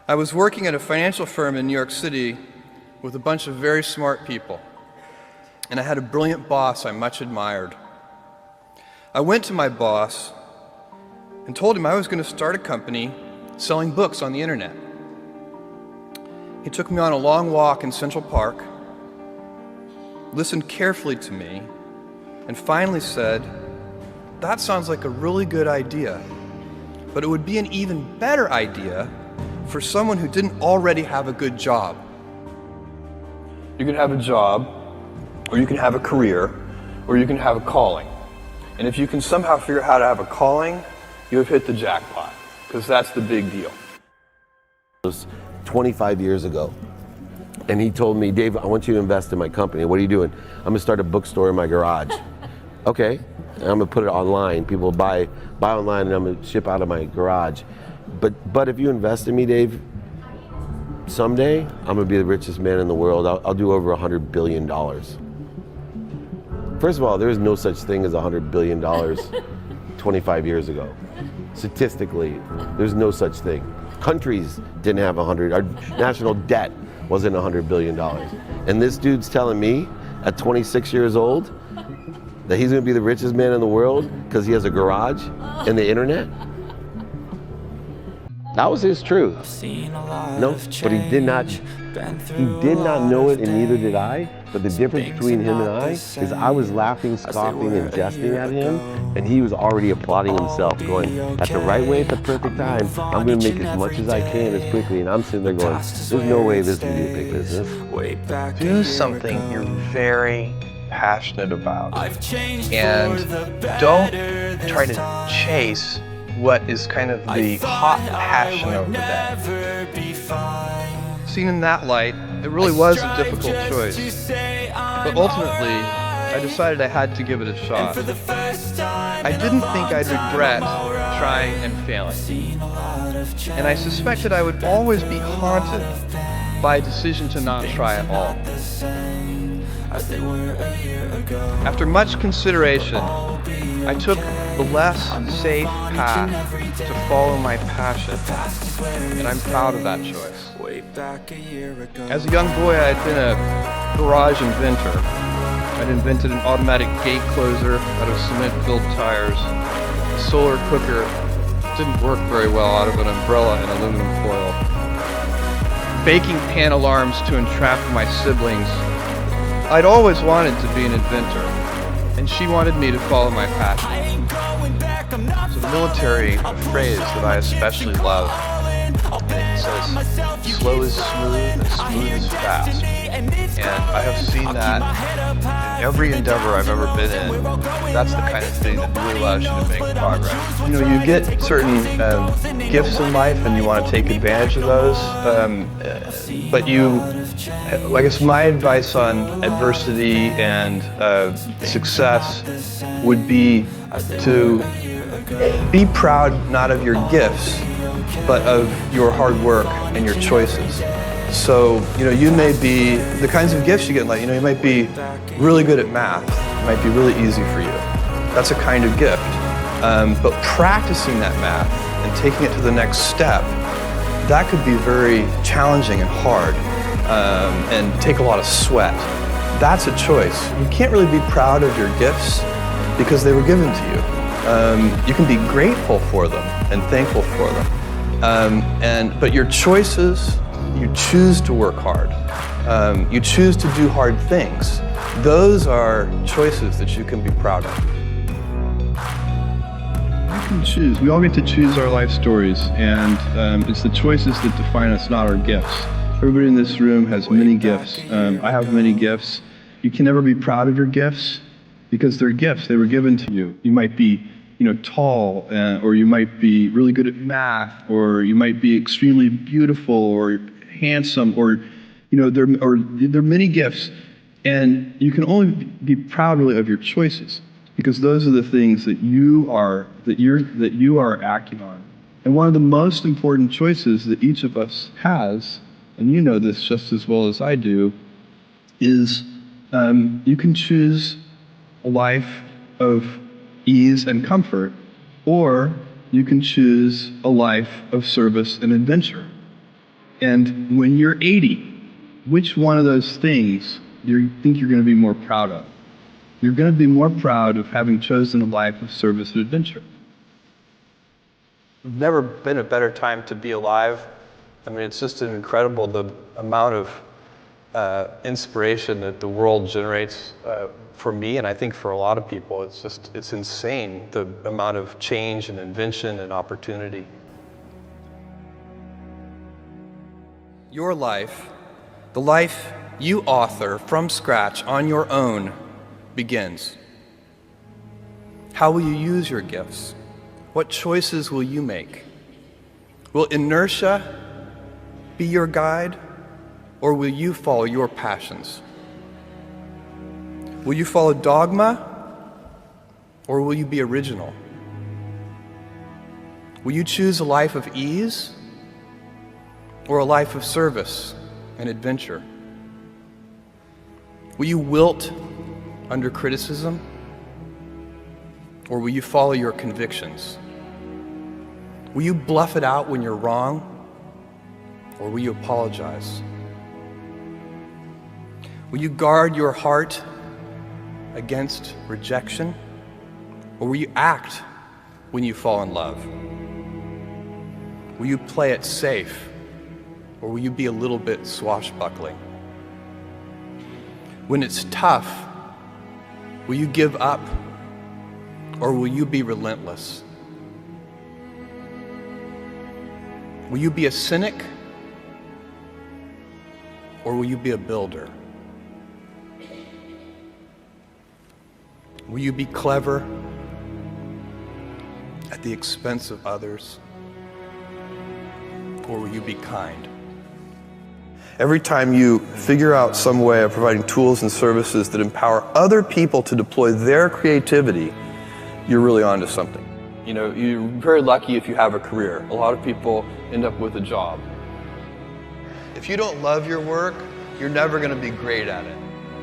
I was working at a financial firm in New York City with a bunch of very smart people, and I had a brilliant boss I much admired. I went to my boss and told him I was going to start a company selling books on the internet. He took me on a long walk in Central Park, listened carefully to me, and finally said, "That sounds like a really good idea, but it would be an even better idea for someone who didn't already have a good job." You can have a job, or you can have a career, or you can have a calling. And if you can somehow figure out how to have a calling, you have hit the jackpot, because that's the big deal. It was 25 years ago, and he told me, "Dave, I want you to invest in my company." "What are you doing?" "I'm gonna start a bookstore in my garage." "Okay, and I'm gonna put it online. People buy online, and I'm gonna ship out of my garage. But if you invest in me, Dave, someday I'm gonna be the richest man in the world. I'll do over $100 billion. First of all, there is no such thing as $100 billion 25 years ago. Statistically, there's no such thing. Countries didn't have 100, our national debt wasn't $100 billion. And this dude's telling me at 26 years old that he's gonna be the richest man in the world because he has a garage and the internet? That was his truth. No, but he did not know it, and neither did I. But the difference between him and I is I was laughing, scoffing, and jesting at him, and he was already applauding himself, going, at the right way, at the perfect time, I'm gonna make as much as I can as quickly. And I'm sitting there going, there's no way this can be a big business. Do something you're very passionate about, and don't try to chase what is kind of the hot passion of the day. Seen in that light, it really was a difficult choice, but ultimately I decided I had to give it a shot. I didn't think I'd regret trying and failing, and I suspected I would always be haunted by a decision to not try at all. After much consideration, I took the less safe path to follow my passion, and I'm proud of that choice. As a young boy, I had been a garage inventor. I'd invented an automatic gate closer out of cement-filled tires, a solar cooker didn't work very well out of an umbrella and aluminum foil, baking pan alarms to entrap my siblings. I'd always wanted to be an inventor, and she wanted me to follow my passion. There's a military phrase that I especially love, and it says, "Slow is smooth, and smooth is fast." And I have seen that in every endeavor I've ever been in. That's the kind of thing that really allows you to make progress. You know, you get certain gifts in life, and you want to take advantage of those, but I guess my advice on adversity and success would be to be proud not of your gifts, but of your hard work and your choices. So, you may be, the kinds of gifts you get in life, you might be really good at math. It might be really easy for you. That's a kind of gift. But practicing that math and taking it to the next step, that could be very challenging and hard, and take a lot of sweat. That's a choice. You can't really be proud of your gifts because they were given to you. You can be grateful for them and thankful for them. But your choices, you choose to work hard. You choose to do hard things. Those are choices that you can be proud of. You can choose. We all get to choose our life stories, and it's the choices that define us, not our gifts. Everybody in this room has many gifts. I have many gifts. You can never be proud of your gifts because they're gifts. They were given to you. You might be tall, or you might be really good at math, or you might be extremely beautiful or handsome, or there are many gifts, and you can only be proud really of your choices because those are the things that you are acting on. And one of the most important choices that each of us has, and you know this just as well as I do, is you can choose a life of ease and comfort, or you can choose a life of service and adventure. And when you're 80, which one of those things do you think you're going to be more proud of? You're going to be more proud of having chosen a life of service and adventure. There's never been a better time to be alive. I mean, it's just incredible the amount of inspiration that the world generates for me, and I think for a lot of people. It's insane, the amount of change and invention and opportunity. Your life, the life you author from scratch on your own, begins. How will you use your gifts? What choices will you make? Will inertia be your guide, or will you follow your passions? Will you follow dogma, or will you be original? Will you choose a life of ease, or a life of service and adventure? Will you wilt under criticism, or will you follow your convictions? Will you bluff it out when you're wrong, or will you apologize? Will you guard your heart against rejection, or will you act when you fall in love? Will you play it safe, or will you be a little bit swashbuckling? When it's tough, will you give up, or will you be relentless? Will you be a cynic, or will you be a builder? Will you be clever at the expense of others, or will you be kind? Every time you figure out some way of providing tools and services that empower other people to deploy their creativity, you're really onto something. You know, you're very lucky if you have a career. A lot of people end up with a job. If you don't love your work, you're never going to be great at it.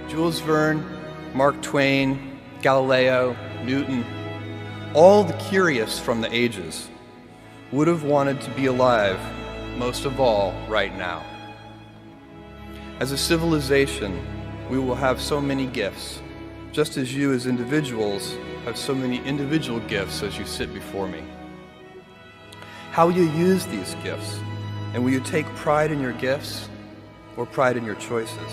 Jules Verne, Mark Twain, Galileo, Newton, all the curious from the ages would have wanted to be alive, most of all, right now. As a civilization, we will have so many gifts, just as you as individuals have so many individual gifts as you sit before me. How will you use these gifts? And will you take pride in your gifts or pride in your choices?